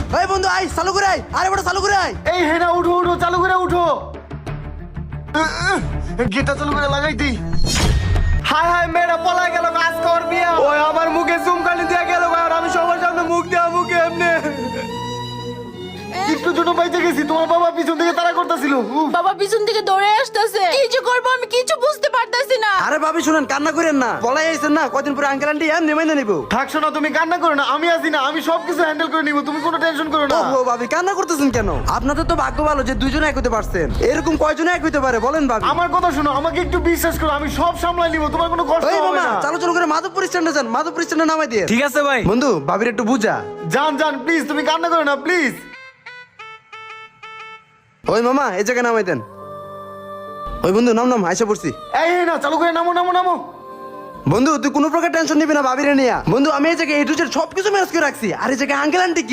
এই বন্ধু আয় চালু করে আয়, আরে বড় চালু করে আয়। এই হেনা উঠো উঠো, চালু করে উঠো। গেটটা চালু করে লাগাই দিই। হায় হায় মেয়েরা পলাই গেল, কাজ কর বিয়া। ওই আমার মুখে চুমকানি দিয়ে গেল, আর আমি সবার সামনে মুখ দেওয়া মুখে এমনি একটু ছোট বাইচে গেছি। তোমার বাবা পিছন থেকে তাড়া করতেছিল। বাবা পিছন থেকে দৌড়ে আসতেছে, কি যে করবো আমি কিছু বুঝতে পারতাছি না। আরে ভাবি শুনেন, কান্না করেন না, পলাই আইছেন না, কদিন পরে আঙ্কেল আন্টি এমনি মাইনে নিব। থাকছো না, তুমি কান্না করো না, আমি আছি না, আমি সবকিছু হ্যান্ডেল করে নিব, তুমি কোনো টেনশন করো না। ও ভাবি কান্না করতেছেন কেন? আপনাদের তো ভাগ্য ভালো যে দুইজনে এক হইতে পারছেন। এরকম কয়জনে এক হইতে পারে বলেন ভাবি? আমার কথা শোনো, আমাকে একটু বিশ্বাস করো, আমি সব সামলাই নিব, তোমার কোনো কষ্ট ওই হবে মামা না। চালু চালু করে মাধবপুর স্ট্যান্ডে যান, মাধবপুর স্ট্যান্ডে নামাই দিয়ে। ঠিক আছে ভাই। বন্ধু ভাবির একটু বুঝা। জান জান প্লিজ, তুমি কান্না করো না প্লিজ। ওই মামা এই জায়গায় নামাই দেন। ওই বন্ধু নাম নাম আইসা পড়ছি। এই না, চালু করে নামো নামো নামো। বন্ধু তুই কোনো প্রকার টেনশন নিবি না ভাবিরে নিয়া। বন্ধু আমি এই জায়গায় A to Z সবকিছু ম্যানেজ করে রাখছি। আর এই জায়গায় আঙ্কেল আন্টি কি